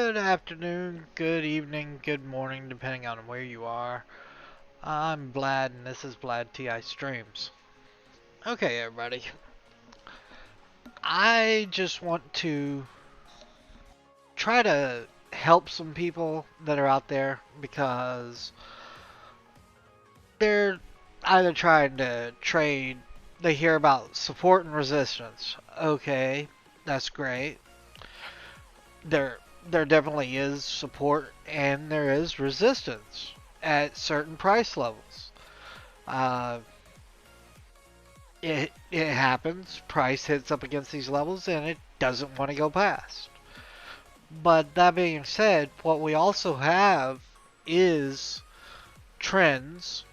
Good afternoon, good evening, good morning, depending on where you are. I'm Vlad, and this is Vlad TI Streams. Okay, everybody. I just want to try to help some people that are out there because they're either trying to trade, they hear about support and resistance. Okay, that's great. There, there definitely is support and there is resistance at certain price levels. Uh, it happens. Price hits up against these levels and it doesn't want to go past. But that being said, what we also have is trends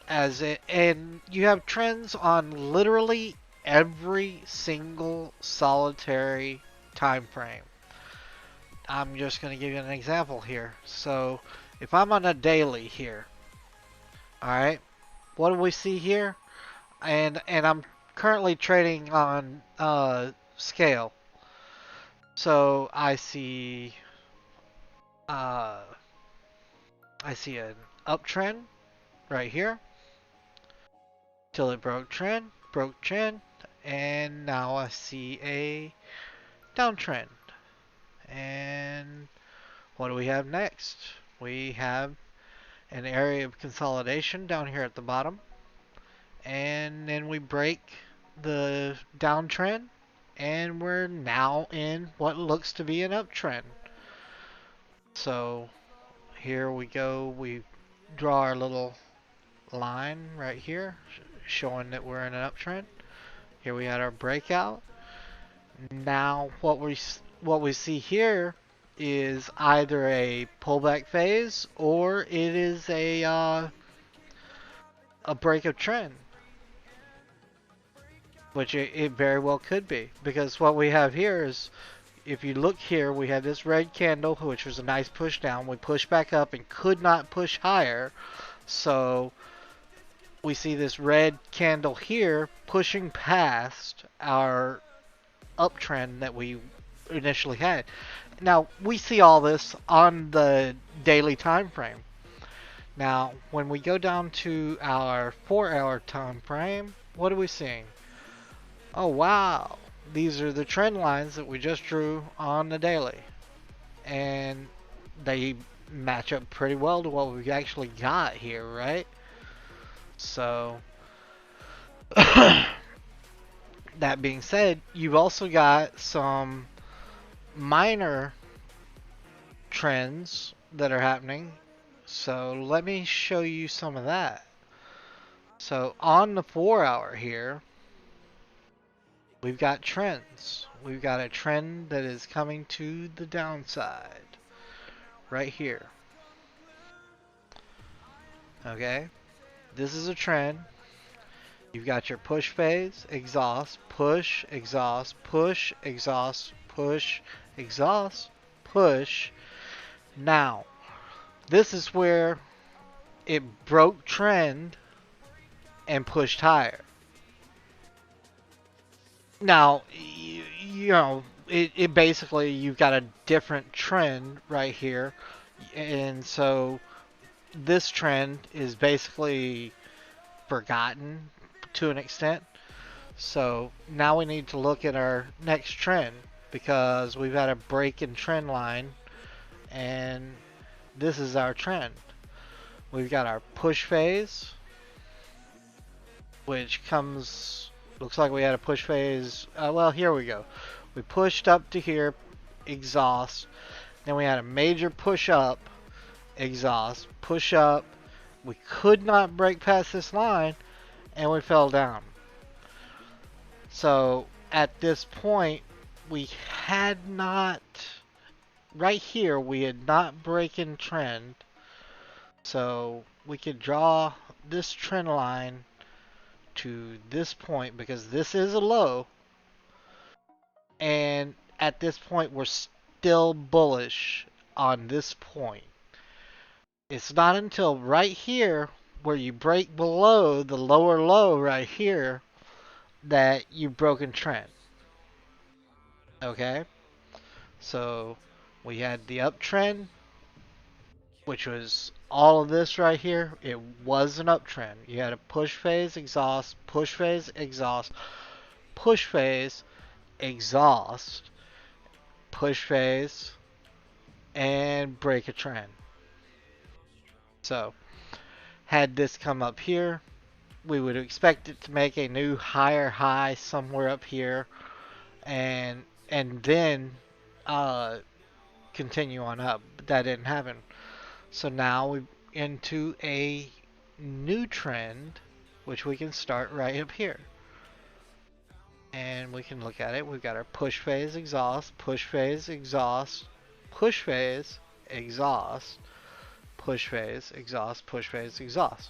and you have trends on literally every single solitary time frame. I'm just going to give you an example here. So if I'm on a daily here, all right, what do we see here? And I'm currently trading on scale. So uh, I see an uptrend right here till it broke trend, and now I see a downtrend. And what do we have next? We have an area of consolidation down here at the bottom, and then we break the downtrend, and we're now in what looks to be an uptrend. So here we go. We draw our little line right here showing that we're in an uptrend. Here we had our breakout. Now what we see here is either a pullback phase or it is a break of trend, which it very well could be, because what we have here is, if you look here, we have this red candle, which was a nice push down. We pushed back up and could not push higher. So we see this red candle here pushing past our uptrend that we initially had. Now, we see all this on the daily time frame. Now, when we go down to our 4-hour time frame, what are we seeing? Oh, wow. These are the trend lines that we just drew on the daily. And they match up pretty well to what we actually got here, right? So, that being said, you've also got some minor trends that are happening. So, let me show you some of that. So, on the 4-hour here, we've got trends. We've got a trend that is coming to the downside right here. Okay? This is a trend. You've got your push phase, exhaust, push, exhaust, push, exhaust, push, exhaust, push. Now, this is where it broke trend and pushed higher. Now, you know, it basically, you've got a different trend right here. And so this trend is basically forgotten to an extent. So now we need to look at our next trend, because we've had a break in trend line and this is our trend. We've got our push phase, which comes, looks like we had a push phase. Well, here we go. We pushed up to here, exhaust. Then we had a major push up, exhaust, push up. We could not break past this line and we fell down. So at this point, we had not, right here, we had not broken trend. So we could draw this trend line to this point, because this is a low. And at this point, we're still bullish on this point. It's not until right here where you break below the lower low right here that you've broken trend. Okay? So We had the uptrend, which was all of this right here. It was an uptrend. You had a push phase, exhaust, push phase, exhaust, push phase, exhaust, push phase, and break a trend. So, had this come up here, we would expect it to make a new higher high somewhere up here, and then uh, continue on up. But that didn't happen. So now we're into a new trend, which we can start right up here. And we can look at it. We've got our push phase, exhaust, push phase, exhaust, push phase, exhaust, push phase, exhaust, push phase, exhaust.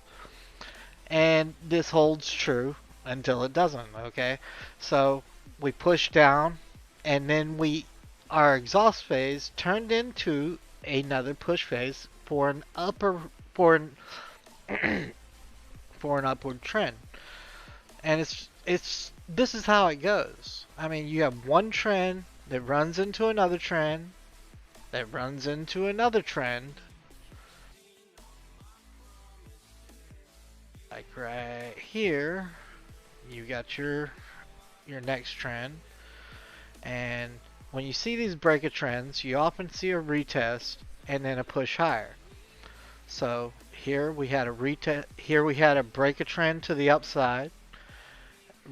And this holds true until it doesn't, okay? So we push down, and then our exhaust phase turned into another push phase for an upper for an for an upward trend. And it's this is how it goes. I mean, you have one trend that runs into another trend that runs into another trend. Like right here, you got your next trend. And when you see these breaker trends, you often see a retest and then a push higher. So here we had a retest. Here we had a break a trend to the upside,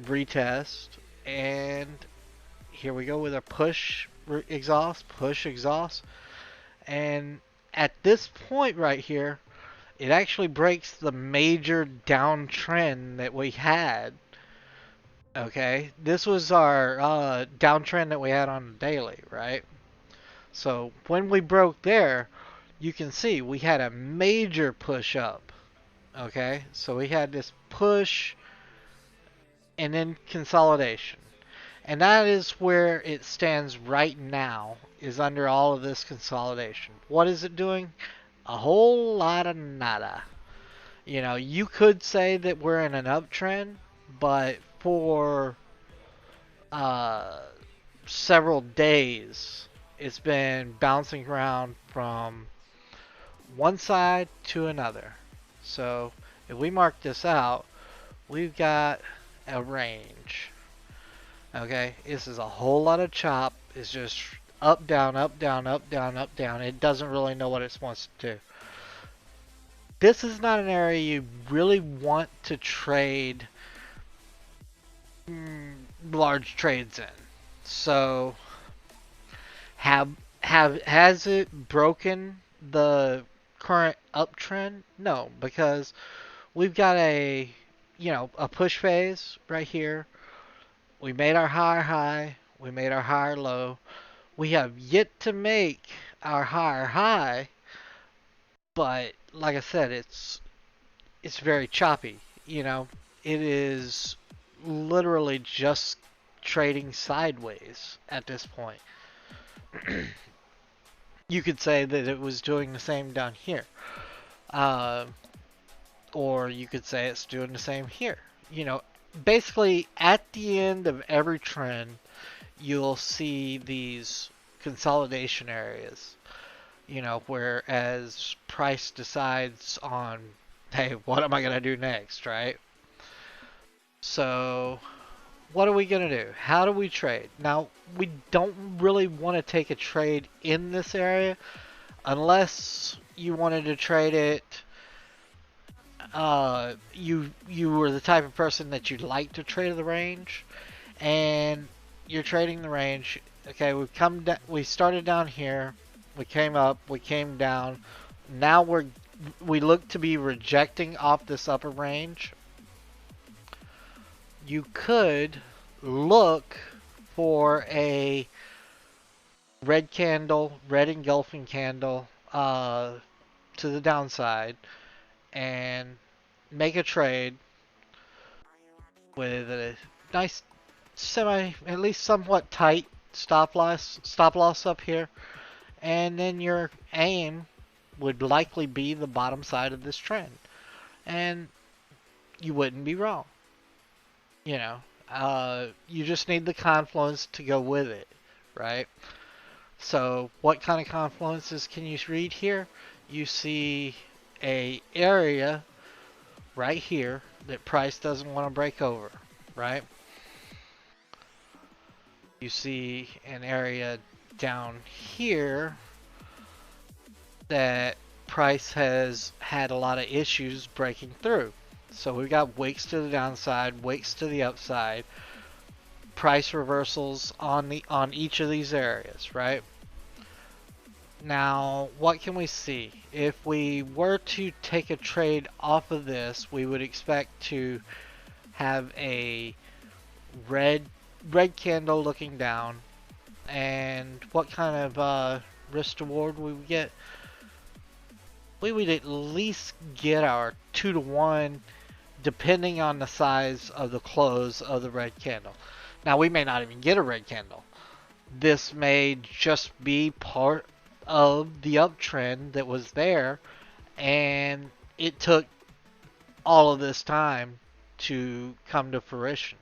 retest, and here we go with a push exhaust, and at this point right here, it actually breaks the major downtrend that we had. Okay, this was our downtrend that we had on the daily, right? So when we broke there, you can see we had a major push up. Okay, so we had this push and then consolidation. And that is where it stands right now, is under all of this consolidation. What is it doing? A whole lot of nada. You know, you could say that we're in an uptrend, but for uh, several days, it's been bouncing around from one side to another. So if we mark this out, we've got a range. Okay, this is a whole lot of chop. It's just up, down, up, down, up, down, up, down. It doesn't really know what it's supposed to do. This is not an area you really want to trade large trades in. So has it broken the current uptrend? No, because we've got a push phase right here. We made our higher high, we made our higher low. We have yet to make our higher high, but like I said, it's very choppy. You know, it is literally just trading sideways at this point. You could say that it was doing the same down here. Uh, or you could say it's doing the same here. You know, basically at the end of every trend, you'll see these consolidation areas. You know, whereas price decides on, hey, what am I going to do next, right? So, what are we going to do? How do we trade? Now, we don't really want to take a trade in this area unless you wanted to trade it. You were the type of person that you'd like to trade the range, and you're trading the range. Okay, we started down here, we came up, we came down. Now we look to be rejecting off this upper range. You could look for a red engulfing candle to the downside and make a trade with a nice at least somewhat tight stop loss up here, and then your aim would likely be the bottom side of this trend, and you wouldn't be wrong. You know, you just need the confluence to go with it, right? So what kind of confluences can you read here? You see a area right here that price doesn't want to break over, right? You see an area down here that price has had a lot of issues breaking through. So we've got wicks to the downside, wicks to the upside, price reversals on each of these areas, right? Now, what can we see? If we were to take a trade off of this, we would expect to have a red red candle looking down. And what kind of risk reward we would get? We would at least get our 2 to 1 depending on the size of the close of the red candle. Now we may not even get a red candle. This may just be part of the uptrend that was there, and it took all of this time to come to fruition.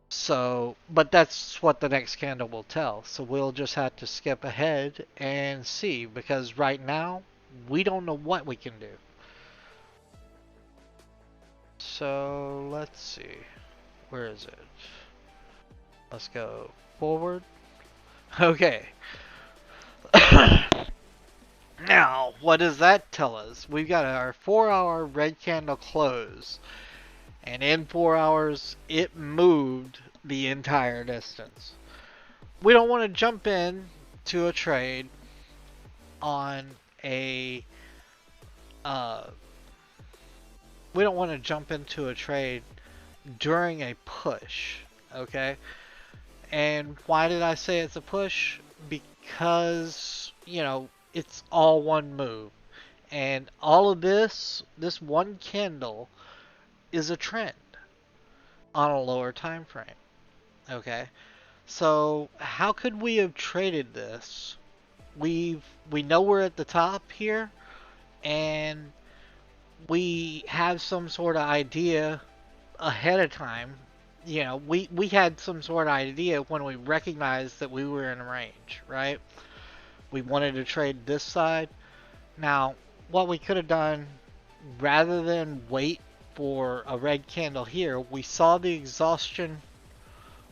So, but that's what the next candle will tell. So we'll just have to skip ahead and see, because right now we don't know what we can do. So let's see. Where is it? Let's go forward. Okay. Now, what does that tell us? We've got our 4-hour red candle close, and in 4 hours, it moved the entire distance. We don't want to jump in to a trade on a, uh, we don't want to jump into a trade during a push, okay? And why did I say it's a push? Because, it's all one move. And all of this one candle is a trend on a lower time frame. Okay? So how could we have traded this? We know we're at the top here, and we have some sort of idea ahead of time. We had some sort of idea when we recognized that we were in range, right? We wanted to trade this side. Now, what we could have done, rather than wait for a red candle here, we saw the exhaustion,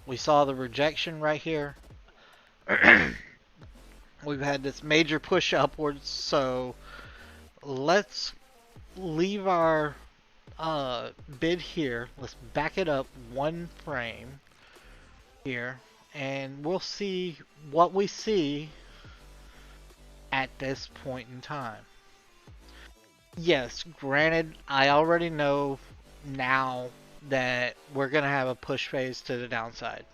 we saw the rejection right here. We've had this major push upwards, so let's leave our bid here. Let's back it up 1 frame here, and we'll see what we see at this point in time. Yes, granted, I already know now that we're going to have a push phase to the downside.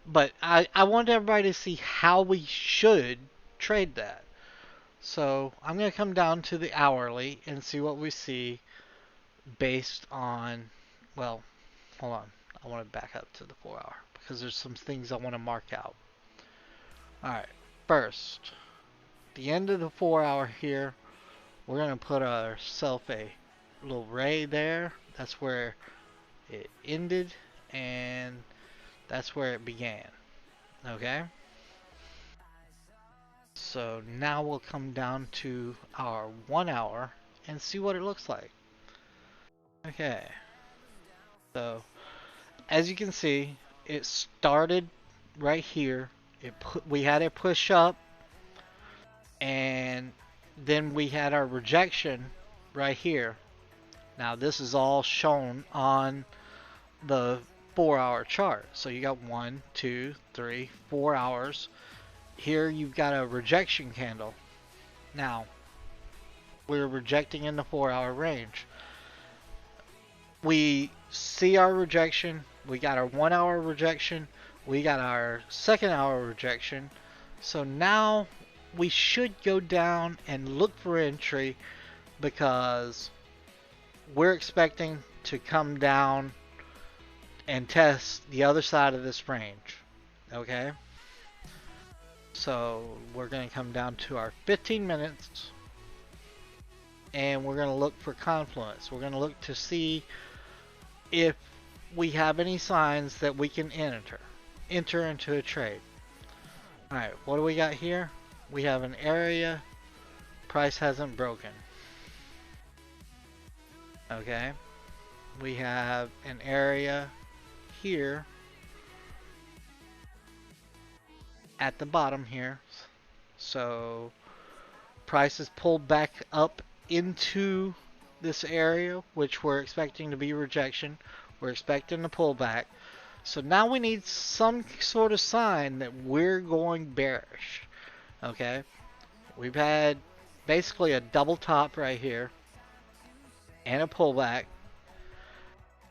But I want everybody to see how we should trade that. So I'm going to come down to the hourly and see what we see based on, well, hold on. I want to back up to the 4 hour because there's some things I want to mark out. Alright, first, the end of the 4 hour here, we're going to put ourselves a little ray there. That's where it ended, and that's where it began. Okay? So now we'll come down to our 1 hour and see what it looks like. Okay. So as you can see, it started right here. We had a push up, and then we had our rejection right here. Now this is all shown on the 4 hour chart. So you got 1, 2, 3, 4 hours. Here you've got a rejection candle. Now we're rejecting in the 4 hour range. We see our rejection. We got our 1 hour rejection. We got our 2nd hour rejection. So now we should go down and look for entry, because we're expecting to come down and test the other side of this range. Okay? So we're going to come down to our 15 minutes, and we're going to look for confluence. We're going to look to see if we have any signs that we can enter into a trade. Alright, what do we got here? We have an area, price hasn't broken. Okay, we have an area here at the bottom here. So price is pulled back up into this area, which we're expecting to be rejection. We're expecting a pullback. So now we need some sort of sign that we're going bearish. Okay, we've had basically a double top right here and a pullback.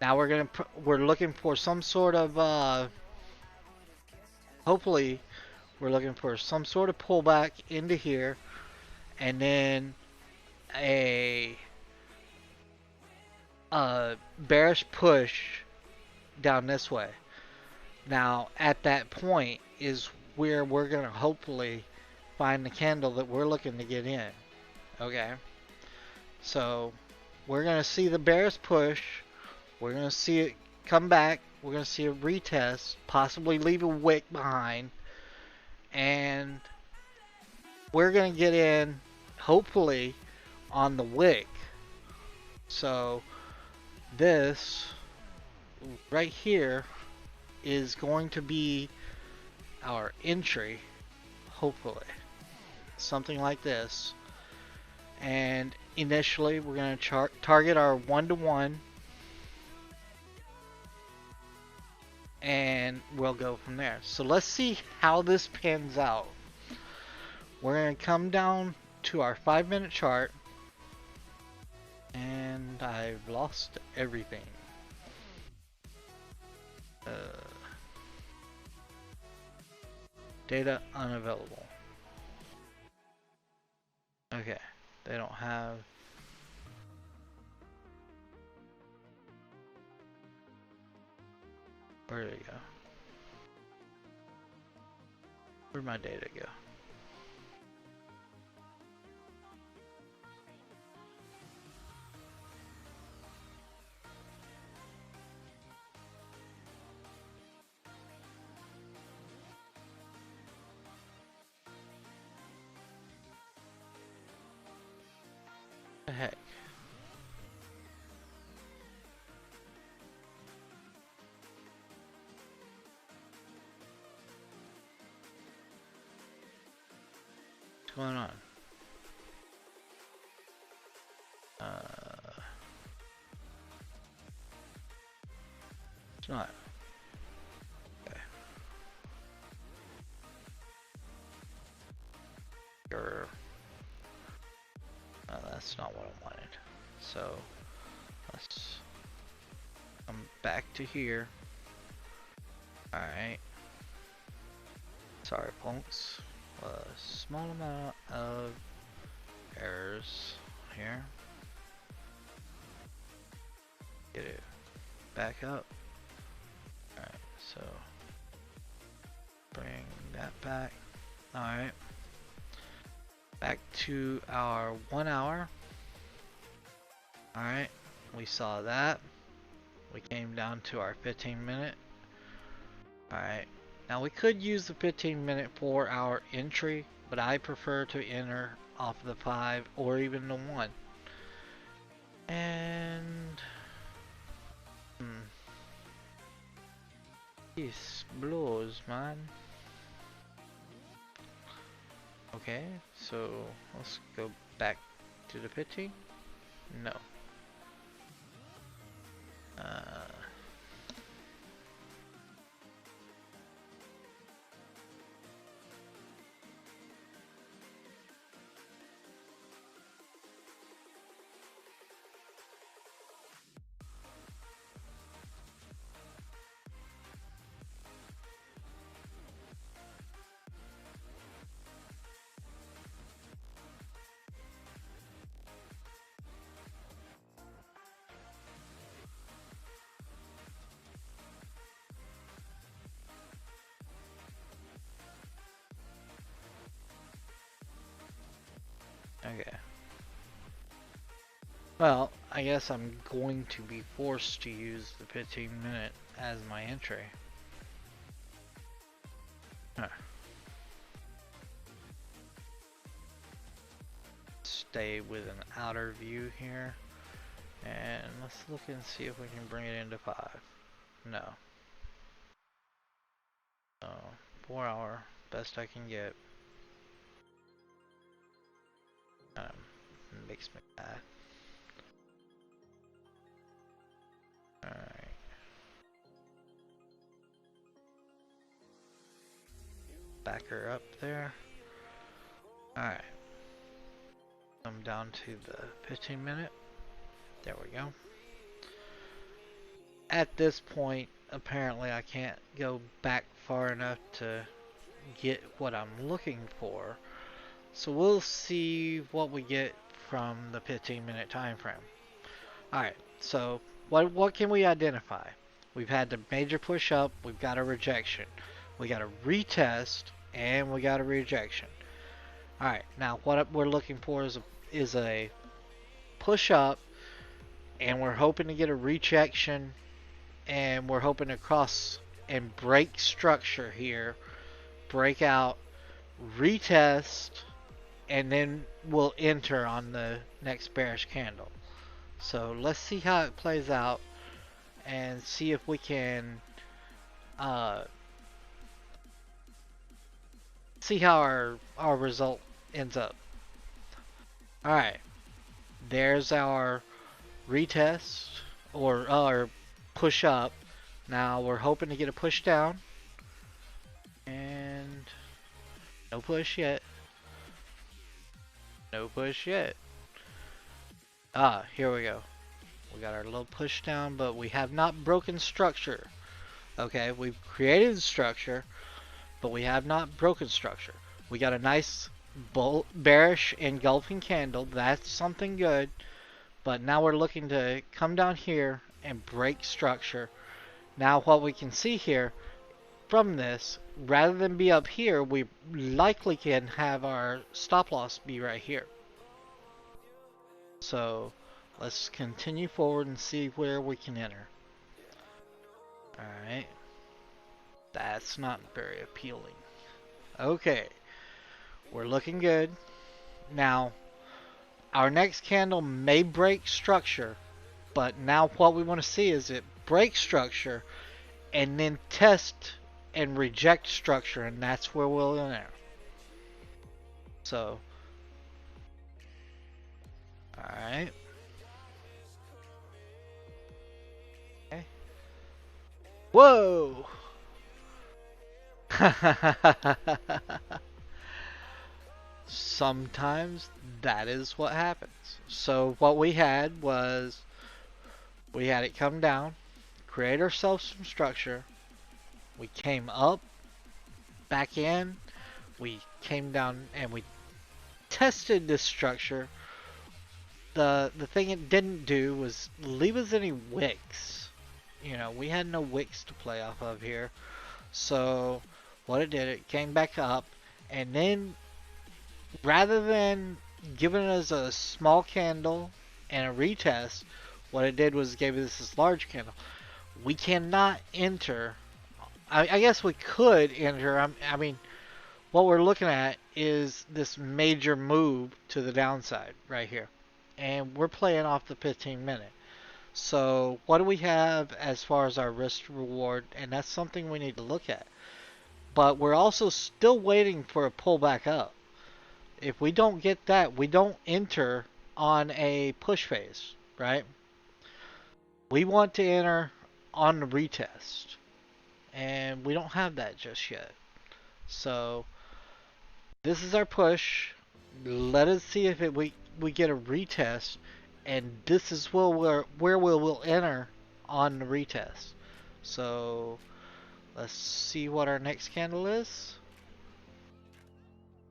Now we're looking for some sort of hopefully we're looking for some sort of pullback into here, and then a bearish push down this way. Now at that point is where we're gonna hopefully find the candle that we're looking to get in. Okay, so we're gonna see the bearish push. We're gonna see it come back. We're gonna see a retest, possibly leave a wick behind, and we're gonna get in hopefully on the wick. So this right here is going to be our entry, hopefully something like this. And initially we're going to target our 1-to-1, and we'll go from there. So let's see how this pans out. We're going to come down to our 5-minute chart, and I've lost everything. Data unavailable. Okay, they don't have. Where did it go? Where'd my data go? The heck? What's going on? It's not. Okay. That's not what I wanted. So let's come back to here. Alright. Sorry, folks. A small amount of errors here. Get it back up. Alright, so bring that back. Alright. Back to our 1 hour. Alright, we saw that. We came down to our 15-minute. Alright, now we could use the 15-minute for our entry, but I prefer to enter off the 5 or even the 1. And this blows, man. Okay, so let's go back to the 15. No. Okay. Well, I guess I'm going to be forced to use the 15-minute as my entry. Huh. stay with an outer view here. And let's look and see if we can bring it into 5. No. No. 4 hour. Best I can get. Makes me mad. Alright. Back her up there. Alright. Come down to the 15 minute. There we go. At this point, apparently I can't go back far enough to get what I'm looking for. So we'll see what we get from the 15-minute time frame. Alright, so what can we identify? We've had the major push up, we've got a rejection. We got a retest, and we got a rejection. Alright, now what we're looking for is a push up, and we're hoping to get a rejection, and we're hoping to cross and break structure here, break out, retest, and then we'll enter on the next bearish candle. So let's see how it plays out and see if we can see how our result ends up. Alright, there's our retest or our push up. Now we're hoping to get a push down, and no push yet. No push yet. Ah, here we go. We got our little push down, but we have not broken structure. Okay, we've created structure, but we have not broken structure. We got a nice bearish engulfing candle. That's something good. But now we're looking to come down here and break structure. Now what we can see here from this, rather than be up here, we likely can have our stop loss be right here. So let's continue forward and see where we can enter. Alright. That's not very appealing. Okay. We're looking good. Now, our next candle may break structure, but now what we want to see is it break structure and then test and reject structure, and that's where we'll enter. So, alright. Okay. Whoa! Sometimes that is what happens. So what we had was we had it come down, create ourselves some structure. We came up, back in, we came down and we tested this structure. The thing it didn't do was leave us any wicks. You know, we had no wicks to play off of here. So what it did, it came back up, and then rather than giving us a small candle and a retest, what it did was gave us this large candle. We cannot enter. I guess we could enter. I mean, what we're looking at is this major move to the downside right here. And we're playing off the 15 minute. So what do we have as far as our risk reward? And that's something we need to look at. But we're also still waiting for a pullback up. If we don't get that, we don't enter on a push phase, right? We want to enter on the retest. And we don't have that just yet. So this is our push. Let us see if we get a retest, and this is where we'll enter on the retest. So let's see what our next candle is.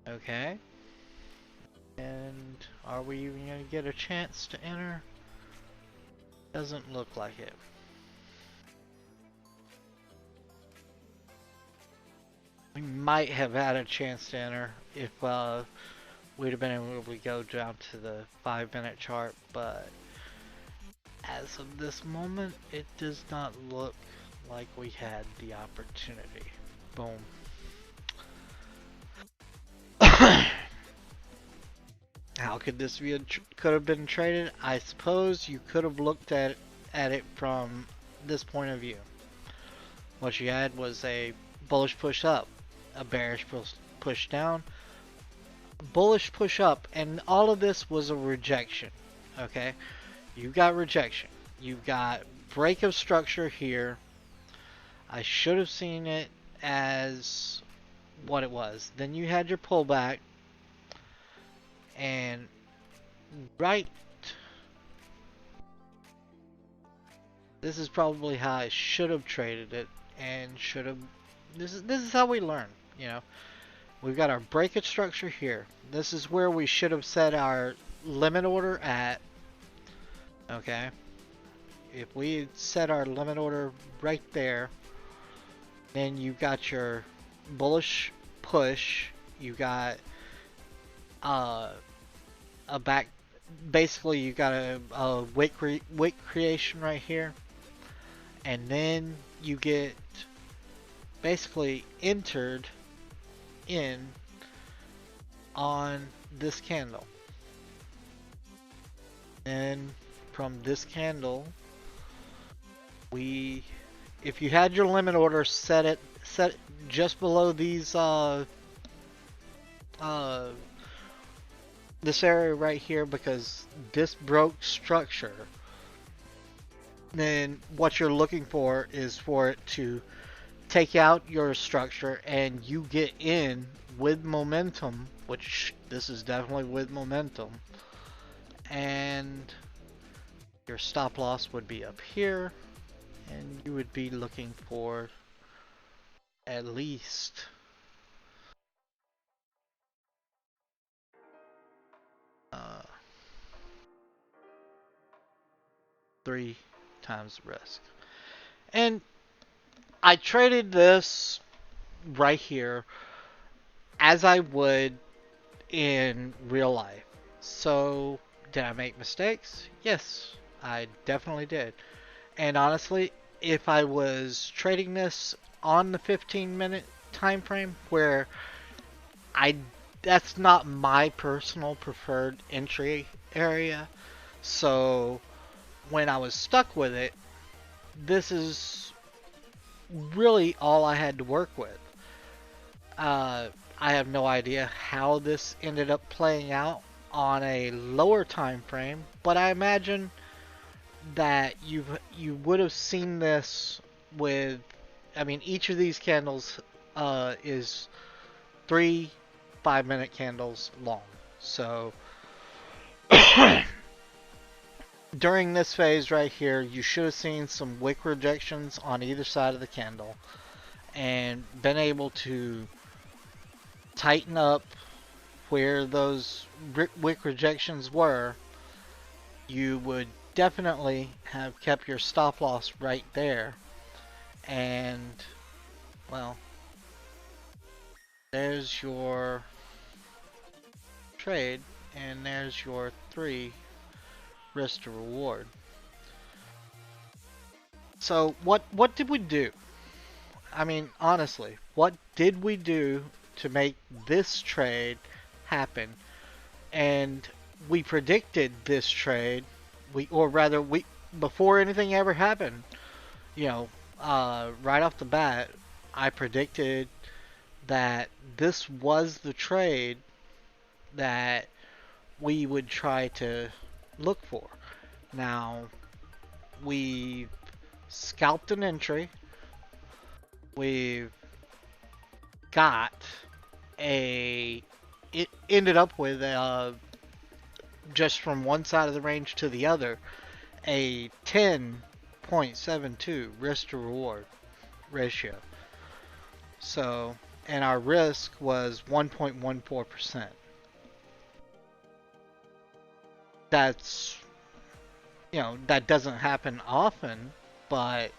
Okay. And are we even going to get a chance to enter? Doesn't look like it. We might have had a chance to enter if we'd have been able to go down to the 5-minute chart, but as of this moment, it does not look like we had the opportunity. Boom. How How could this be could have been traded? I suppose you could have looked at it from this point of view. What you had was a bullish push up, a bearish push down, bullish push up, and all of this was a rejection. Okay, you got rejection. You've got break of structure here. I should have seen it as what it was. Then you had your pullback, and right, this is probably how I should have traded it, and should have. This is how we learn. You know, we've got our breakage structure here. This is where we should have set our limit order at. Okay, if we set our limit order right there, then you got your bullish push. You got a back. Basically, you got a wick creation right here, and then you get basically entered in on this candle. And from this candle, if you had your limit order set just below these this area right here, because this broke structure, then what you're looking for is for it to take out your structure and you get in with momentum, which this is definitely with momentum, and your stop loss would be up here, and you would be looking for at least uh, 3 times the risk. And I traded this right here as I would in real life. So, did I make mistakes? Yes, I definitely did. And honestly, if I was trading this on the 15-minute time frame, where that's not my personal preferred entry area, so when I was stuck with it, this is really all I had to work with. I have no idea how this ended up playing out on a lower time frame, but I imagine that you would have seen this with, I mean, each of these candles is 3 5-minute candles long. So during this phase right here, you should have seen some wick rejections on either side of the candle and been able to tighten up where those wick rejections were. You would definitely have kept your stop loss right there, and well, there's your trade, and there's your 3 risk to reward. So what did we do? I mean, honestly, what did we do to make this trade happen? And we predicted this trade, we before anything ever happened, you know, right off the bat, I predicted that this was the trade that we would try to look for. Now, we've scalped an entry. We've got it ended up with just from one side of the range to the other, a 10.72 risk to reward ratio. So, and our risk was 1.14%. That's, you know, that doesn't happen often, but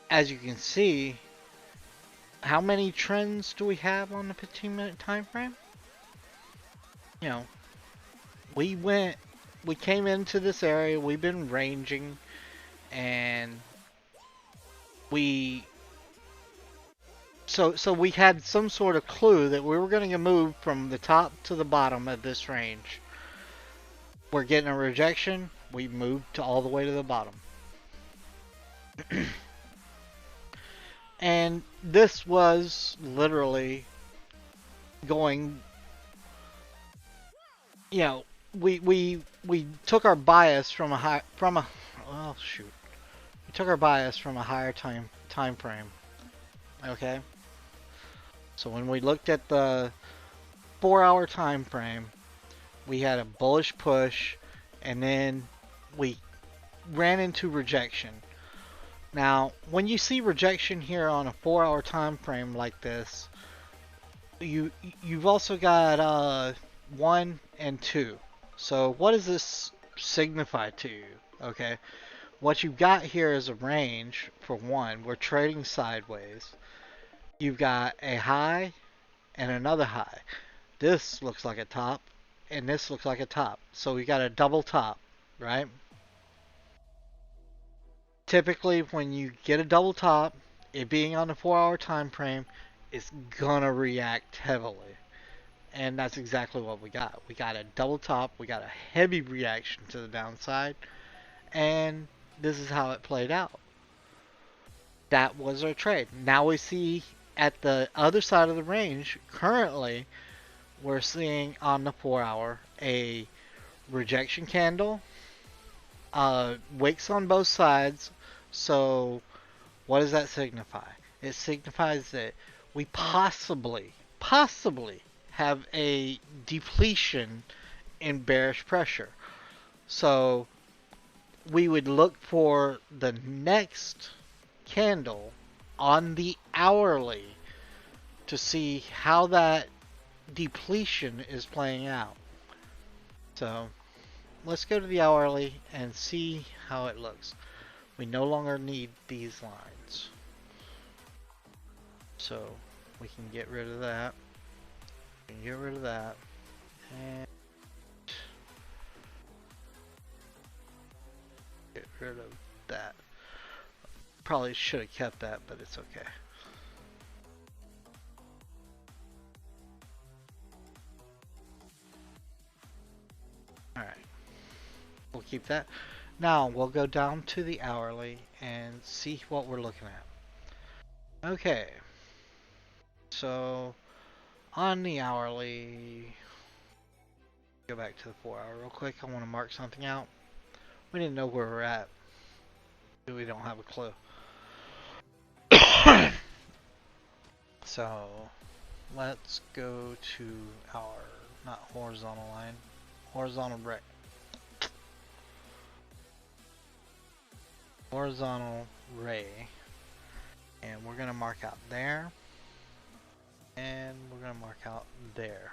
as you can see, how many trends do we have on the 15-minute time frame? You know, we came into this area, we've been ranging, and so we had some sort of clue that we were going to move from the top to the bottom of this range. we're getting a rejection, we move to all the way to the bottom. And this was literally going, you know, we took our bias from a high from a oh shoot. We took our bias from a higher time frame. Okay? So when we looked at the 4-hour time frame, we had a bullish push and then we ran into rejection. Now, when you see rejection here on a 4-hour time frame like this, you've also got 1 and 2. So what does this signify to you? Okay, what you've got here is a range. For one, we're trading sideways. You've got a high and another high. This looks like a top, and this looks like a top. So we got a double top, right? Typically, when you get a double top, it being on the 4-hour time frame, it's gonna react heavily. And that's exactly what we got. We got a double top, we got a heavy reaction to the downside, and this is how it played out. That was our trade. Now we see at the other side of the range, currently, we're seeing on the 4-hour a rejection candle, wicks on both sides. So what does that signify? It signifies that we possibly have a depletion in bearish pressure. So we would look for the next candle on the hourly to see how that depletion is playing out. So let's go to the hourly and see how it looks. We no longer need these lines. So we can get rid of that. We can get rid of that. And get rid of that. Probably should have kept that, but it's okay. Alright. We'll keep that. Now we'll go down to the hourly and see what we're looking at. Okay. So on the hourly, go back to the 4-hour real quick. I want to mark something out. We didn't know where we're at. We don't have a clue. So let's go to our, not horizontal line, horizontal ray. Horizontal ray. And we're going to mark out there. And we're going to mark out there.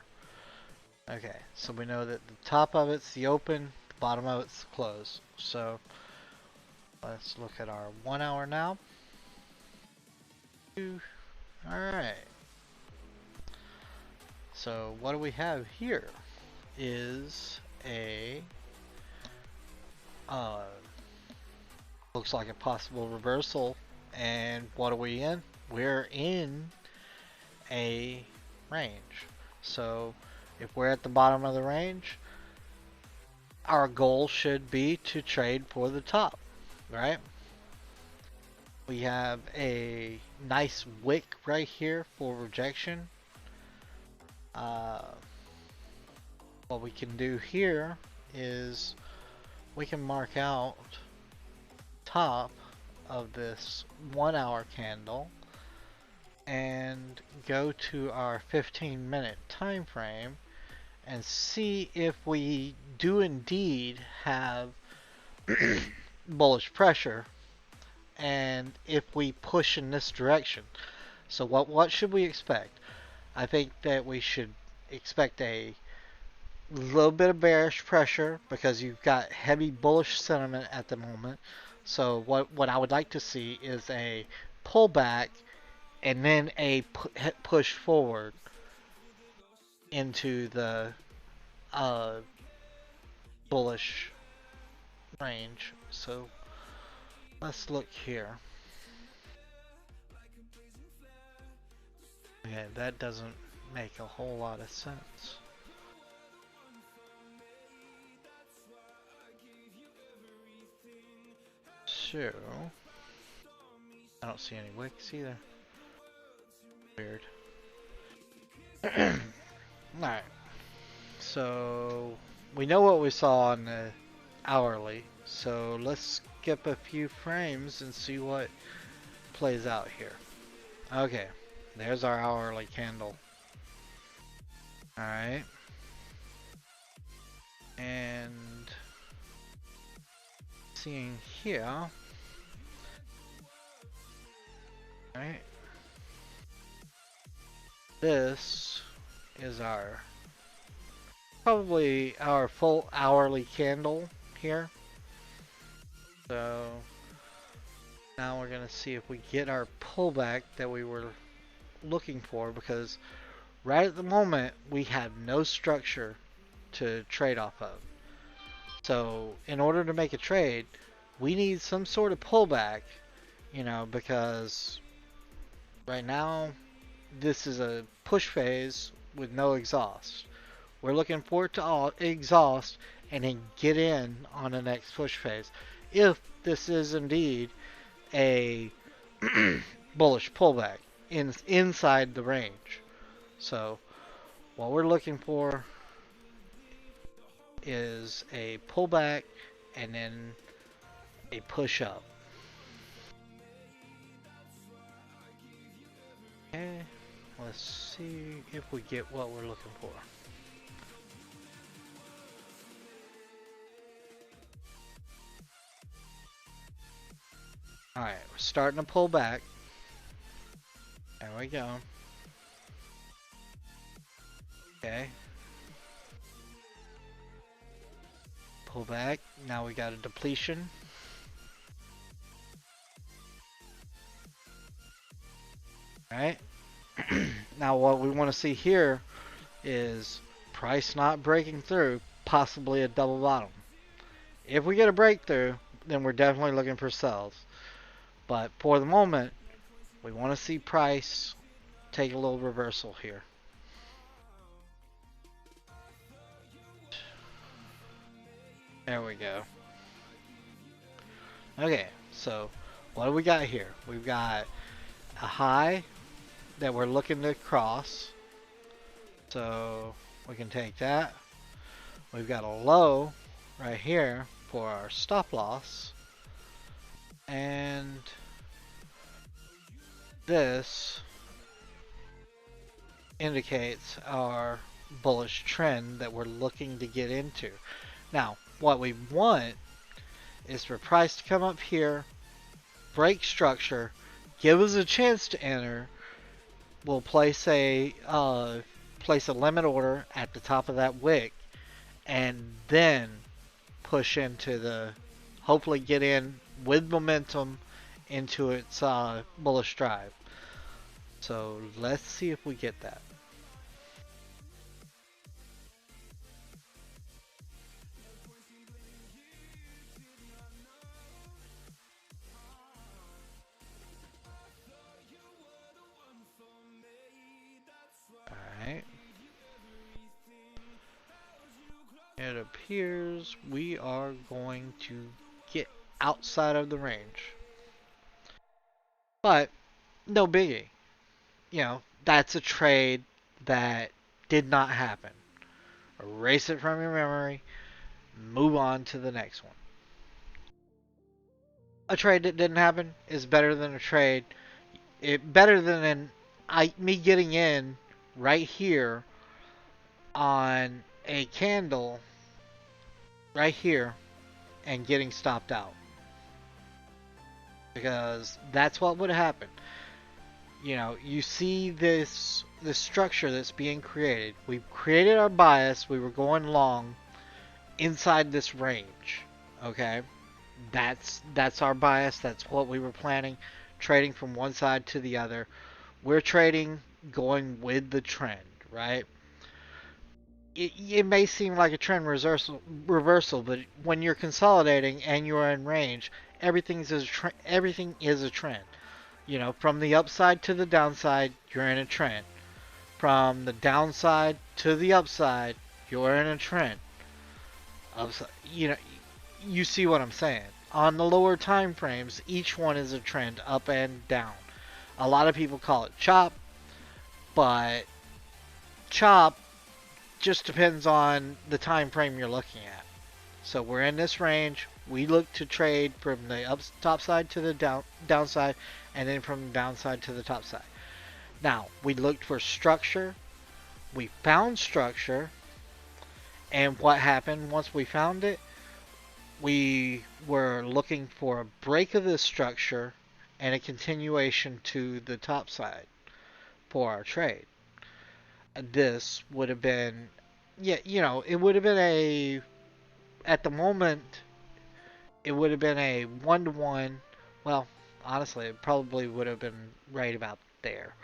Okay, so we know that the top of it's the open, the bottom of it's the close. So let's look at our 1 hour now. Alright. So what do we have here is a looks like a possible reversal. And what are we in? We're in a range. So if we're at the bottom of the range, our goal should be to trade for the top, right? We have a nice wick right here for rejection. What we can do here is we can mark out top of this 1 hour candle and go to our 15-minute time frame and see if we do indeed have bullish pressure and if we push in this direction. So what should we expect? I think that we should expect a little bit of bearish pressure because you've got heavy bullish sentiment at the moment. So what I would like to see is a pullback and then a push forward into the bullish range. So let's look here. Okay, that doesn't make a whole lot of sense. So, I don't see any wicks either. Weird. Alright, so we know what we saw on the hourly, so let's skip a few frames and see what plays out here. Okay, there's our hourly candle. Alright. And seeing here, right? This is our probably our full hourly candle here. So now we're gonna see if we get our pullback that we were looking for, because right at the moment we have no structure to trade off of. So in order to make a trade, we need some sort of pullback, you know, because right now this is a push phase with no exhaust. We're looking for it to exhaust and then get in on the next push phase, if this is indeed a bullish pullback inside the range. So what we're looking for is a pullback and then a push up. Okay, let's see if we get what we're looking for. Alright, we're starting to pull back. There we go. Okay. Pull back. Now we got a depletion. Alright. Now what we want to see here is price not breaking through, possibly a double bottom. If we get a breakthrough, then we're definitely looking for sells. But for the moment, we want to see price take a little reversal here. There we go. Okay, so what do we got here? We've got a high that we're looking to cross. So we can take that. We've got a low right here for our stop loss. And this indicates our bullish trend that we're looking to get into. Now, what we want is for price to come up here, break structure, give us a chance to enter. We'll place a limit order at the top of that wick, and then push into the, hopefully get in with momentum into its bullish drive. So let's see if we get that. Alright. It appears we are going to get outside of the range. But no biggie. You know, that's a trade that did not happen. Erase it from your memory. Move on to the next one. A trade that didn't happen is better than a trade. Better than me getting in right here on a candle right here and getting stopped out. Because that's what would happen. You know, you see this structure that's being created. We've created our bias. We were going long inside this range. Okay, that's our bias. That's what we were planning. Trading from one side to the other. We're trading going with the trend, right? It may seem like a trend reversal, but when you're consolidating and you're in range, everything is a trend. You know, from the upside to the downside, you're in a trend. From the downside to the upside, you're in a trend. Upside, you know, you see what I'm saying. on the lower time frames, each one is a trend up and down. A lot of people call it chop, but chop just depends on the time frame you're looking at. So we're in this range. We look to trade from the top side to the downside, and then from the downside to the top side. Now we looked for structure. We found structure, and what happened once we found it? We were looking for a break of this structure and a continuation to the top side for our trade. This would have been, yeah, it would have been at the moment, it would have been a 1-to-1. Well, honestly, it probably would have been right about there.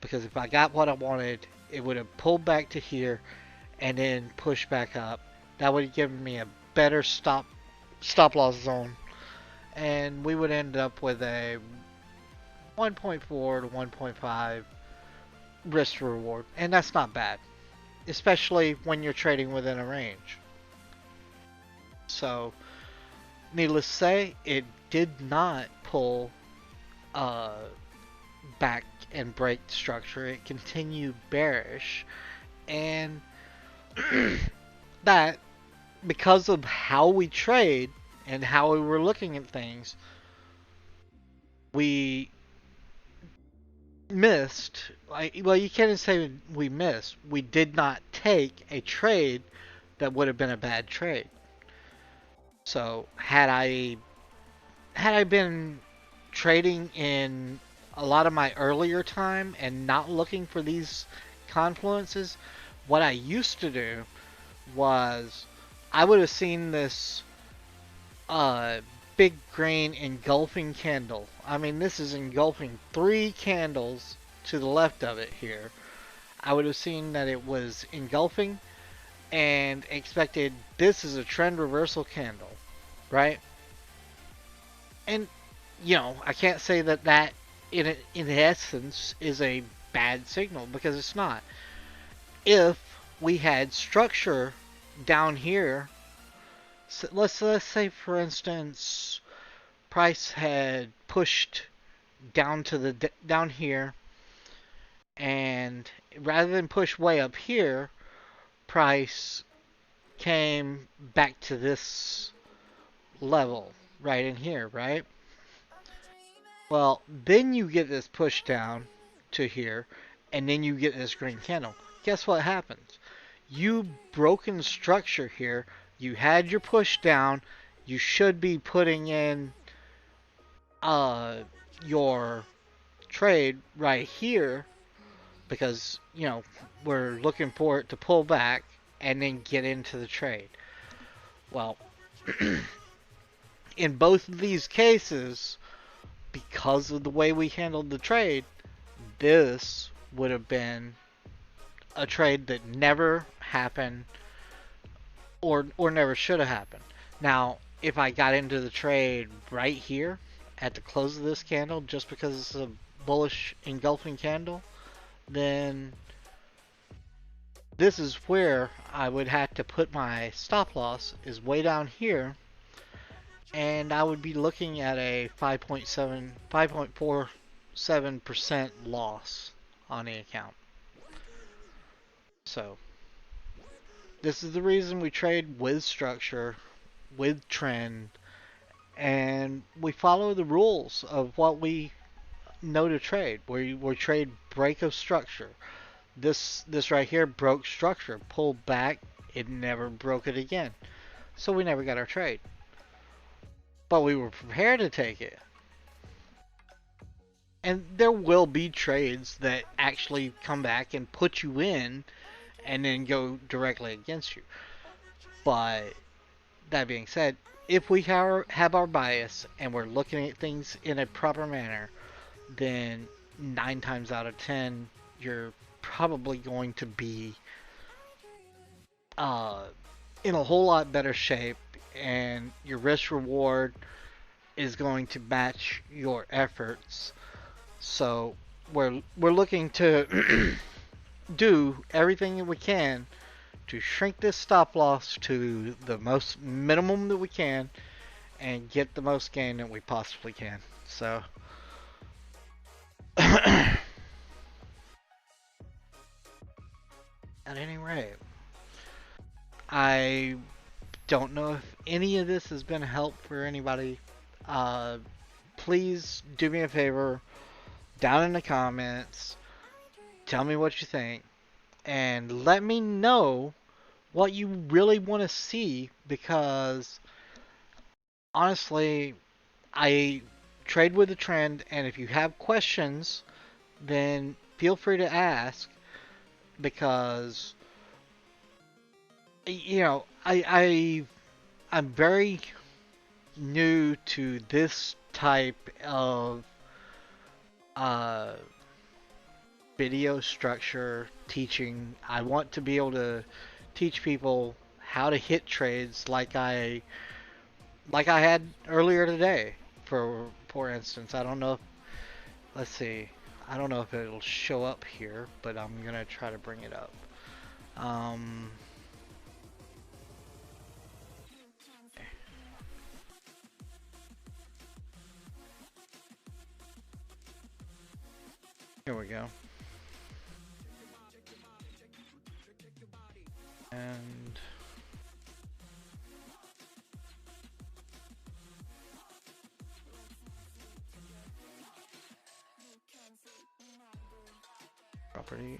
Because if I got what I wanted, it would have pulled back to here and then pushed back up. That would have given me a better stop loss zone, and we would end up with a 1.4 to 1.5 risk to reward, and that's not bad, especially when you're trading within a range. So, needless to say, it did not pull uh, back and break the structure. It continued bearish, and that, because of how we trade and how we were looking at things, we missed. Well, you can't say we missed. We did not take a trade that would have been a bad trade. So had I been trading in a lot of my earlier time and not looking for these confluences, what I used to do was I would have seen this big green engulfing candle. I mean, this is engulfing 3 candles to the left of it here. I would have seen that it was engulfing and expected this is a trend reversal candle, right? And I can't say that in essence is a bad signal, because it's not. If we had structure down here, so let's say for instance, price had pushed down to the down here, and rather than push way up here, price came back to this level right in here, right? Well, then you get this push down to here, and then you get this green candle. Guess what happens? You broken structure here. You had your push down. You should be putting in your trade right here, because we're looking for it to pull back and then get into the trade. Well, in both of these cases, because of the way we handled the trade, this would have been a trade that never happened, or never should have happened. Now, if I got into the trade right here at the close of this candle just because it's a bullish engulfing candle, then this is where I would have to put my stop loss, is way down here, and I would be looking at a 5.47% loss on the account. So this is the reason we trade with structure, with trend, and we follow the rules of what we know to trade. We trade break of structure. This right here broke structure, pulled back, it never broke it again. So we never got our trade. But we were prepared to take it. And there will be trades that actually come back and put you in and then go directly against you. But that being said, if we have our bias and we're looking at things in a proper manner, then 9 times out of 10, you're probably going to be in a whole lot better shape, and your risk reward is going to match your efforts. So we're looking to do everything that we can to shrink this stop loss to the most minimum that we can, and get the most gain that we possibly can. So, at any rate, I don't know if any of this has been a help for anybody. Uh, please do me a favor down in the comments. Tell me what you think and let me know what you really want to see because honestly, I trade with the trend, and if you have questions, then feel free to ask because I'm very new to this type of uh, video structure teaching. I want to be able to teach people how to hit trades like I had earlier today. For instance, I don't know if, let's see. I don't know if it'll show up here, but I'm gonna try to bring it up. Um, Here we go. And properties.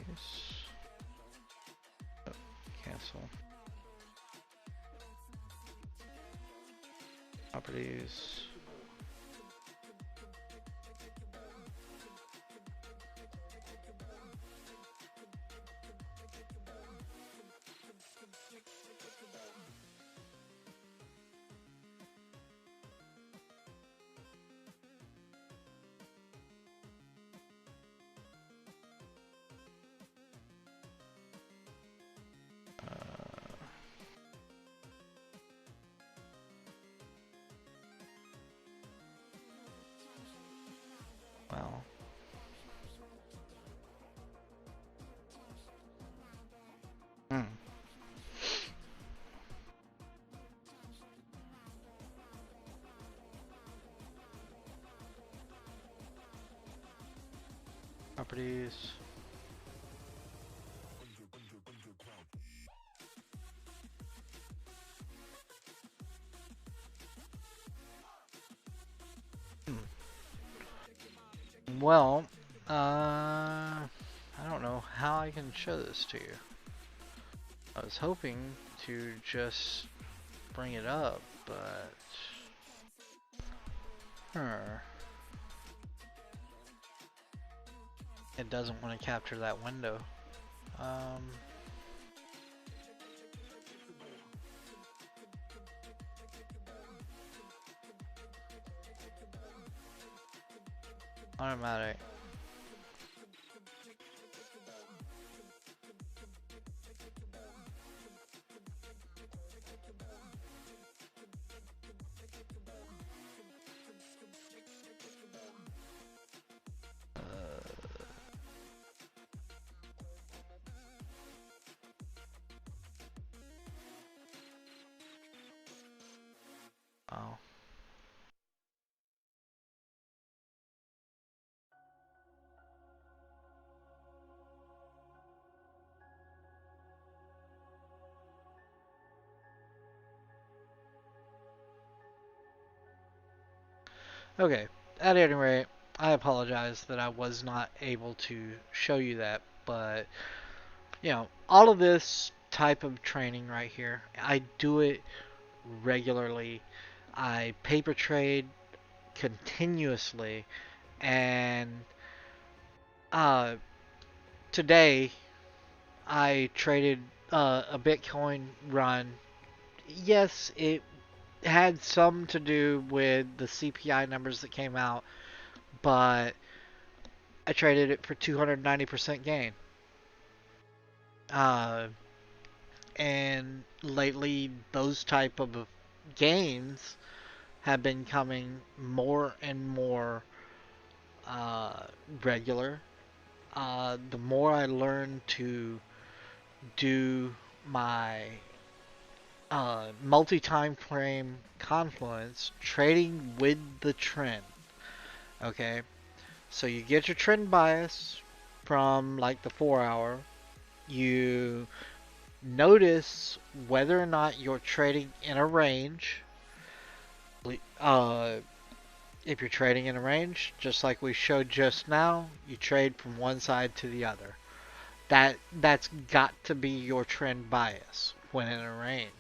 Oh, cancel. Properties. Well, hmm. Properties. Hmm. Well, I don't know how I can show this to you. I was hoping to just bring it up, but huh, it doesn't want to capture that window. Um, Automatic. Oh. Okay, at any rate, I apologize that I was not able to show you that, but all of this type of training right here, I do it regularly. I paper trade continuously, and uh, today I traded a Bitcoin run. Yes, it had some to do with the CPI numbers that came out, but I traded it for 290% gain. Uh, and lately, those type of gains have been coming more and more uh, regular. The more I learn to do my multi-time frame confluence trading with the trend. Okay, so you get your trend bias from like the 4 hour. You notice whether or not you're trading in a range. Uh, if you're trading in a range, just like we showed just now, you trade from one side to the other. That's got to be your trend bias when in a range.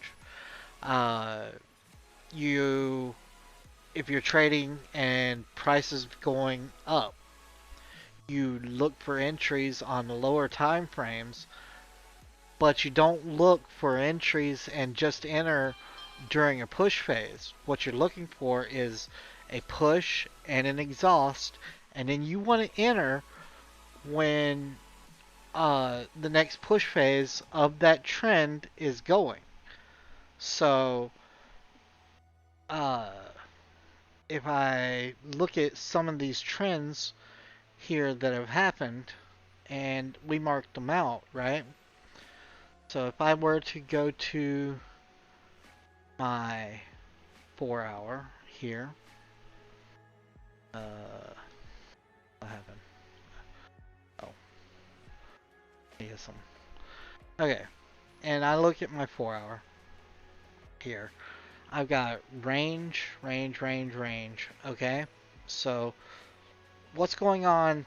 Uh, you if you're trading and prices going up, you look for entries on the lower time frames, but you don't look for entries and just enter during a push phase. What you're looking for is a push and an exhaust, and then you want to enter when the next push phase of that trend is going. So, uh, if I look at some of these trends here that have happened, and we marked them out, right? So if I were to go to my 4 hour here, what happened? Oh, some. Okay, and I look at my 4 hour here. I've got range, range, range, range. Okay, so what's going on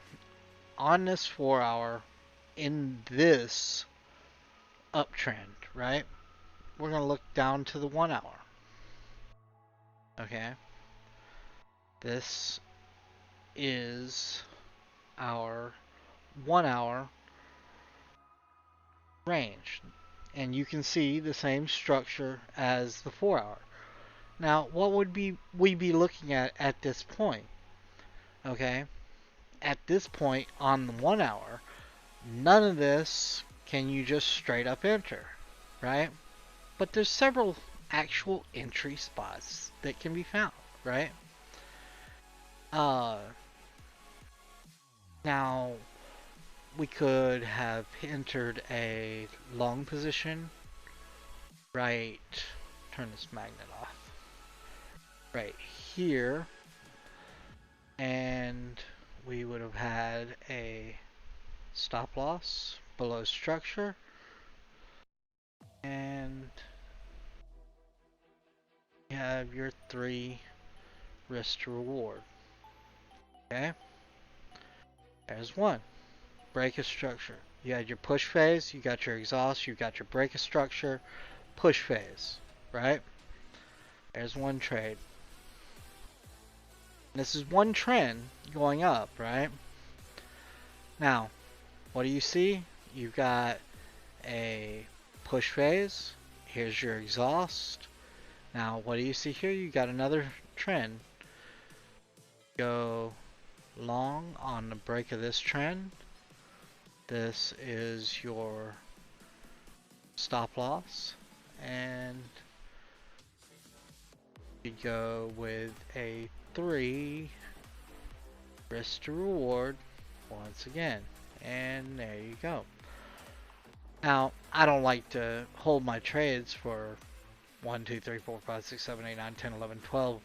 this 4 hour in this uptrend, right? We're gonna look down to the 1 hour. Okay, this is our 1 hour range. And you can see the same structure as the 4 hour. Now, what would we be looking at this point? Okay, at this point on the 1 hour, none of this can you just straight up enter, right? But there's several actual entry spots that can be found, right? Uh, Now we could have entered a long position, right? Turn this magnet off. Right here, and we would have had a stop loss below structure, and you have your 3 risk to reward. Okay, there's one. Break of structure. You had your push phase, you got your exhaust, you got your break of structure, push phase, right? There's one trade. This is one trend going up, right? Now, what do you see? You've got a push phase. Here's your exhaust. Now, what do you see here? You got another trend. Go long on the break of this trend. This is your stop loss. And you go with a 3 risk to reward once again. And there you go. Now, I don't like to hold my trades for 1, 2, 3, 4, 5, 6, 7, 8, 9, 10, 11, 12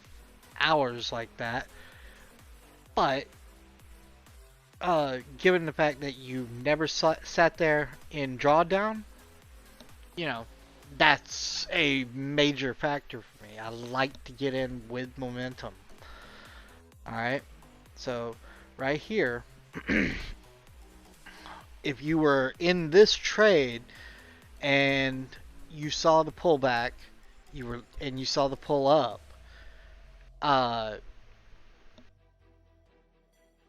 hours like that. But, given the fact that you never sat there in drawdown, you know, that's a major factor for me. I like to get in with momentum. Alright? So, right here, if you were in this trade and you saw the pullback, you saw the pull up,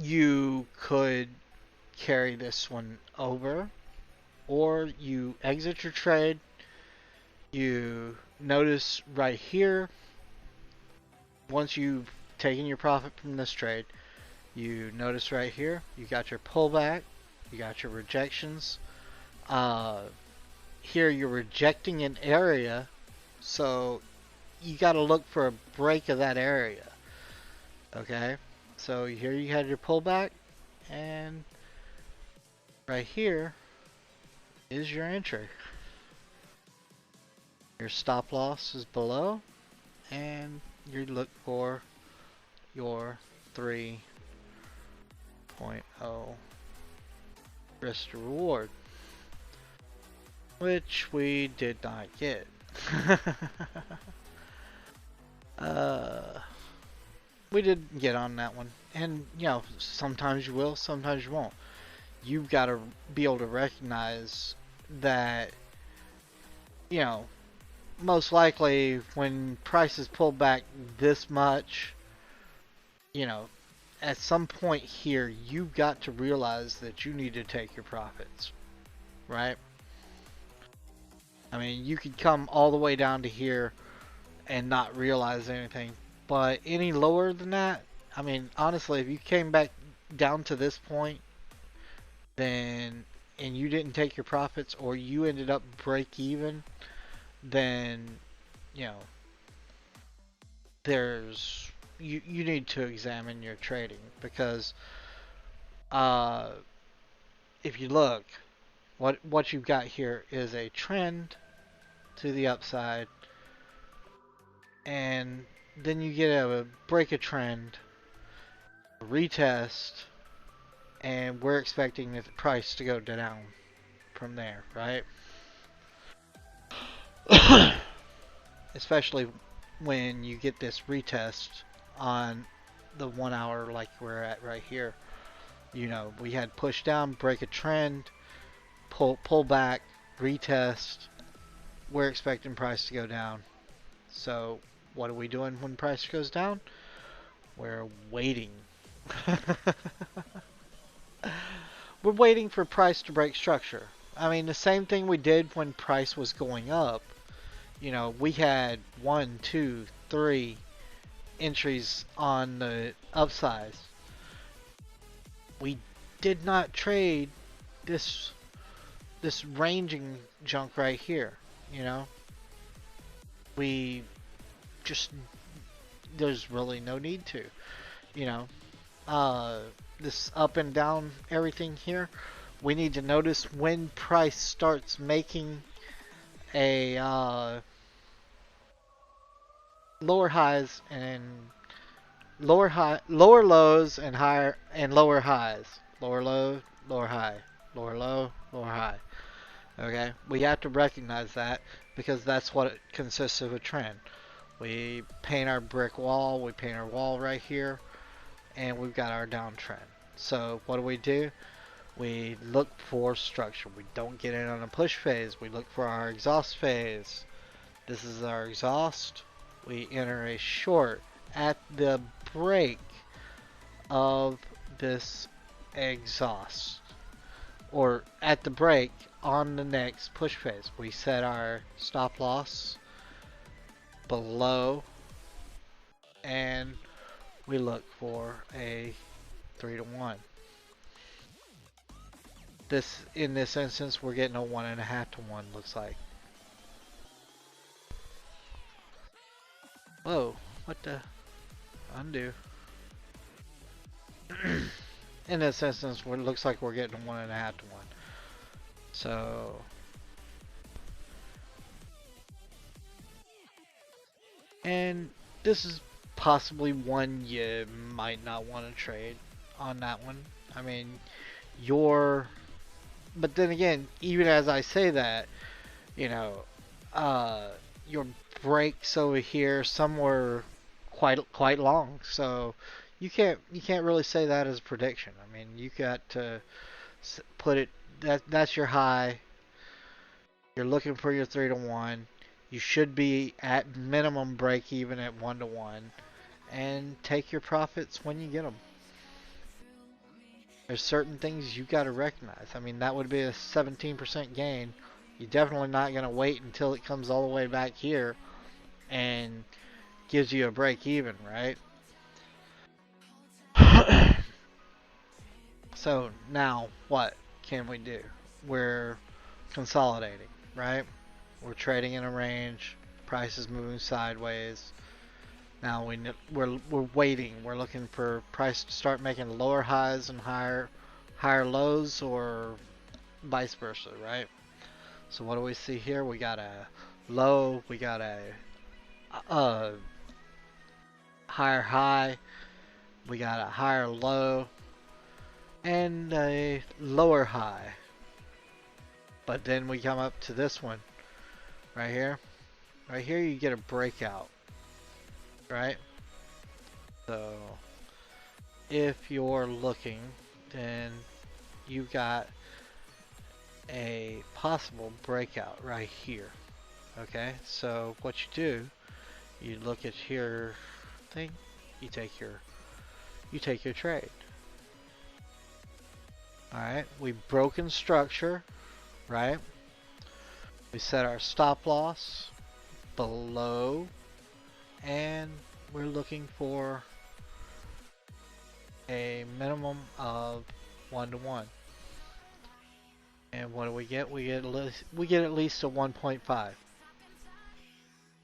you could carry this one over, or you exit your trade. You notice right here, once you've taken your profit from this trade, you notice right here, you got your pullback, you got your rejections. Here you're rejecting an area, so you got to look for a break of that area. Okay, so here you had your pullback, and right here is your entry. Your stop loss is below, and you look for your 3.0 risk to reward, which we did not get. uh, we did get on that one, and you know, sometimes you will, sometimes you won't. You've got to be able to recognize that, you know, most likely when prices pull back this much, you know, at some point here, you've got to realize that you need to take your profits, right? I mean, you could come all the way down to here and not realize anything, but any lower than that, I mean, honestly, if you came back down to this point, then and you didn't take your profits or you ended up break even, then you know there's you need to examine your trading because uh, if you look, what you've got here is a trend to the upside, and then you get a break a trend, a retest, and we're expecting the price to go down from there, right? Especially when you get this retest on the 1 hour like we're at right here. You know, we had push down, break a trend, pull back, retest. We're expecting price to go down. So what are we doing when price goes down? We're waiting. We're waiting for price to break structure. I mean, the same thing we did when price was going up. You know, we had 1, 2, 3 entries on the upside. We did not trade this ranging junk right here. You know, we just there's really no need to. You know, this up and down everything here. We need to notice when price starts making a lower highs and lower lows and higher and lower highs. Lower low, lower high. Lower low, lower high. Okay? We have to recognize that because that's what it consists of a trend. We paint our brick wall, we paint our wall right here, and we've got our downtrend. So what do? We look for structure. We don't get in on a push phase. We look for our exhaust phase. This is our exhaust. We enter a short at the break of this exhaust, or at the break on the next push phase. We set our stop loss below, and we look for a 3-to-1. In this instance, we're getting a 1.5-to-1. Looks like. Whoa! What the? Undo. In this instance, it looks like we're getting a 1.5-to-1. So, and this is possibly one you might not want to trade on that one. I mean, but then again, even as I say that, you know, your breaks over here somewhere quite long, so you can't really say that as a prediction. I mean, you got to put it that's your high. You're looking for your 3-to-1. You should be at minimum break even at 1-to-1, and take your profits when you get them. There's certain things you got to recognize. I mean, that would be a 17% gain. You're definitely not going to wait until it comes all the way back here and gives you a break even, right? So now what can we do? We're consolidating, right? We're trading in a range. Price is moving sideways. Now we're waiting. We're looking for price to start making lower highs and higher lows, or vice versa, right? So what do we see here? We got a low, we got a uh, higher high, we got a higher low, and a lower high. But then we come up to this one right here. Right here you get a breakout, right? So if you're looking, then you got a possible breakout right here. Okay, so what you do, you look at your thing, you take your trade. Alright, we've broken structure, right? We set our stop loss below, and we're looking for a minimum of 1 to 1. And what do we get? We get at least a 1.5.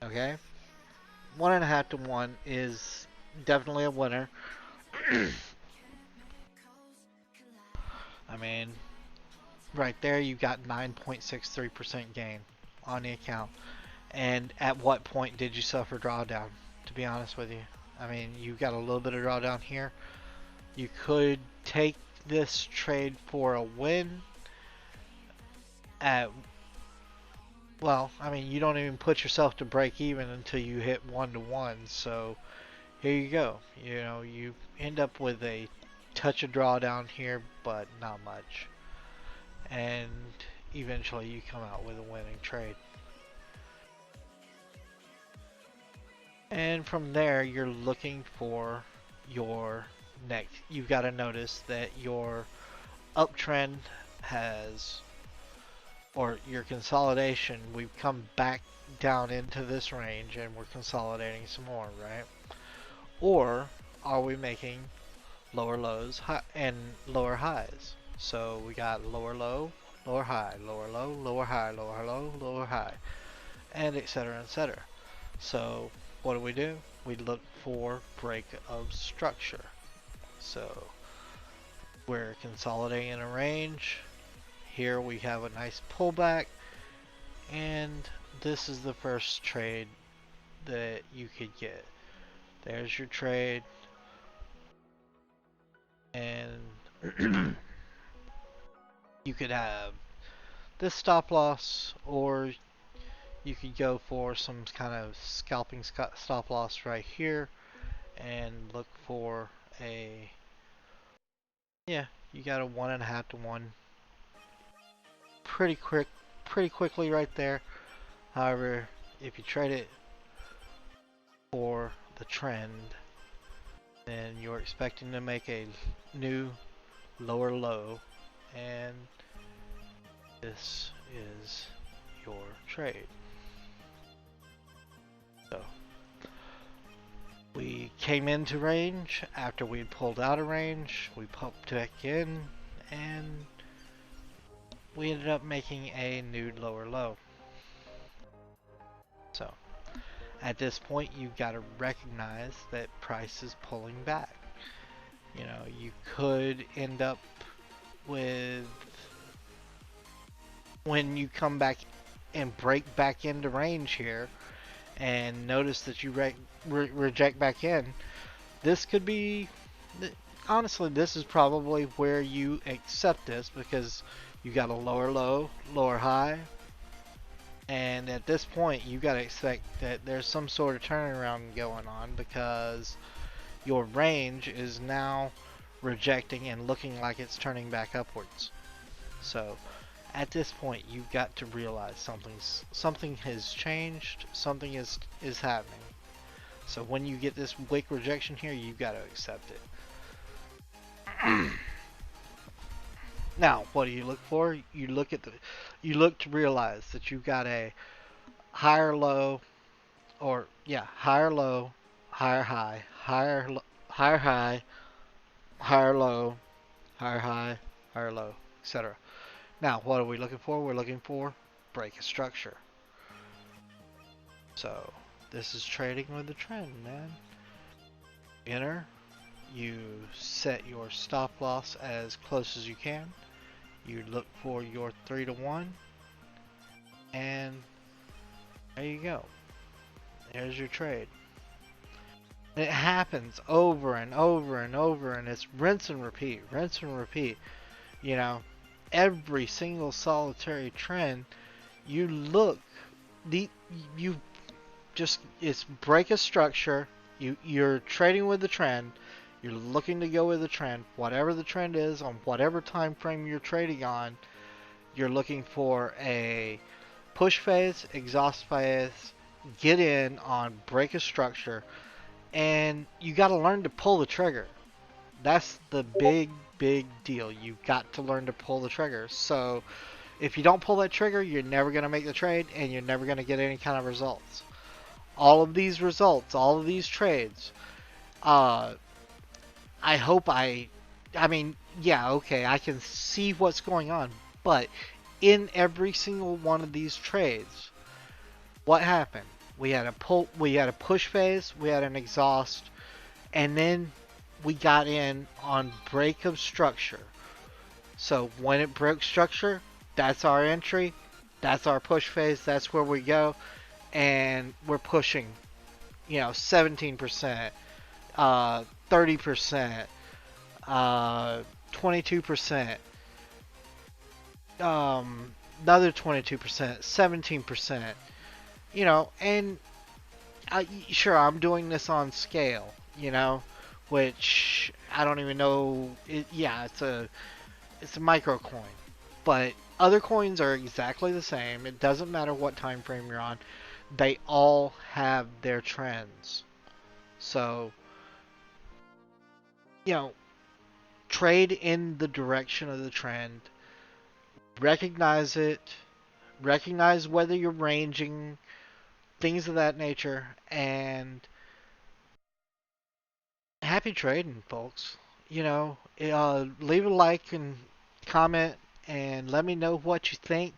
Okay, 1.5 to 1 is definitely a winner. I mean, right there you got 9.63% gain on the account. And at what point did you suffer drawdown? To be honest with you, I mean, you got a little bit of drawdown here. You could take this trade for a win at, well, I mean, you don't even put yourself to break even until you hit 1 to 1. So here you go. You know, you end up with a touch of drawdown here, but not much. And eventually you come out with a winning trade. And from there, you're looking for your next. You've got to notice that your uptrend has, or your consolidation, we've come back down into this range and we're consolidating some more, right? Or are we making lower lows and lower highs? So we got lower low, lower high, lower low, lower high, lower low, lower high, and etc. etc. So what do? We look for break of structure. So we're consolidating in a range. Here we have a nice pullback, and this is the first trade that you could get. There's your trade, and you could have this stop loss, or you could go for some kind of scalping stop loss right here and look for a, yeah, you got a 1.5 to 1 pretty quickly right there. However, if you trade it for the trend, then you're expecting to make a new lower low, and this is your trade. So we came into range. After we pulled out of range, we popped back in, and we ended up making a new lower low. So at this point, you've got to recognize that price is pulling back. You know, you could end up with, when you come back and break back into range here and notice that you reject back in, this could be, honestly, this is probably where you accept this, because you got a lower low, lower high, and at this point you got to expect that there's some sort of turnaround going on, because your range is now rejecting and looking like it's turning back upwards. So at this point you've got to realize something has changed, something is happening. So when you get this wick rejection here, you've got to accept it. Now, what do you look for? You look to realize that you've got a higher low, or yeah, higher low, higher high, higher high, higher low, higher high, higher low, etc. Now, what are we looking for? We're looking for break of structure. So this is trading with the trend, man. Enter. You set your stop loss as close as you can. You look for your 3 to 1, And there you go. There's your trade. It happens over and over and over, and it's rinse and repeat, rinse and repeat. You know, every single solitary trend, you look, the you just it's break a structure. You're trading with the trend. You're looking to go with the trend, whatever the trend is on whatever time frame you're trading on. You're looking for a push phase, exhaust phase, get in on break a structure, and you got to learn to pull the trigger. That's the big deal. You got to learn to pull the trigger. So if you don't pull that trigger, you're never going to make the trade, and you're never going to get any kind of results. All of these results, all of these trades, uh, I hope I mean, yeah, okay, I can see what's going on, but in every single one of these trades, what happened? We had a push phase, we had an exhaust, and then we got in on break of structure. So when it broke structure, that's our entry, that's our push phase, that's where we go, and we're pushing, 17%, 30%, 22%, another 22%, 17%, and sure, I'm doing this on scale, which I don't even know. Yeah, it's a micro coin, but other coins are exactly the same. It doesn't matter what time frame you're on. They all have their trends. So, you know, trade in the direction of the trend, recognize it, recognize whether you're ranging, things of that nature, and happy trading, folks. Leave a like and comment and let me know what you think.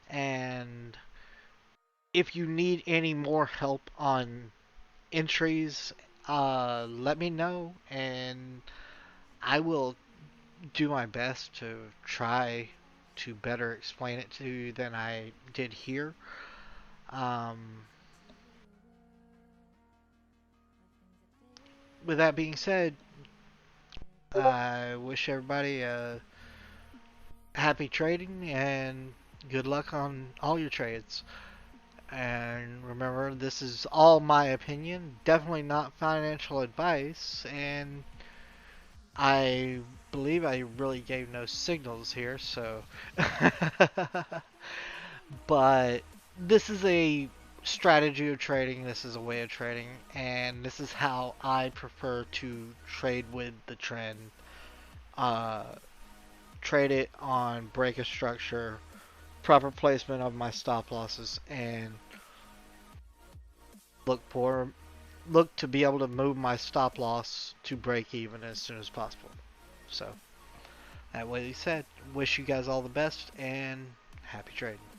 And if you need any more help on entries, let me know and I will do my best to try to better explain it to you than I did here. Um, with that being said, I wish everybody a happy trading and good luck on all your trades. And remember, this is all my opinion, definitely not financial advice, and I believe I really gave no signals here, so. But this is a strategy of trading, this is a way of trading, and this is how I prefer to trade with the trend. Uh, Trade it on break of structure, proper placement of my stop losses, and look for look to be able to move my stop loss to break even as soon as possible. So that way, he said, wish you guys all the best and happy trading.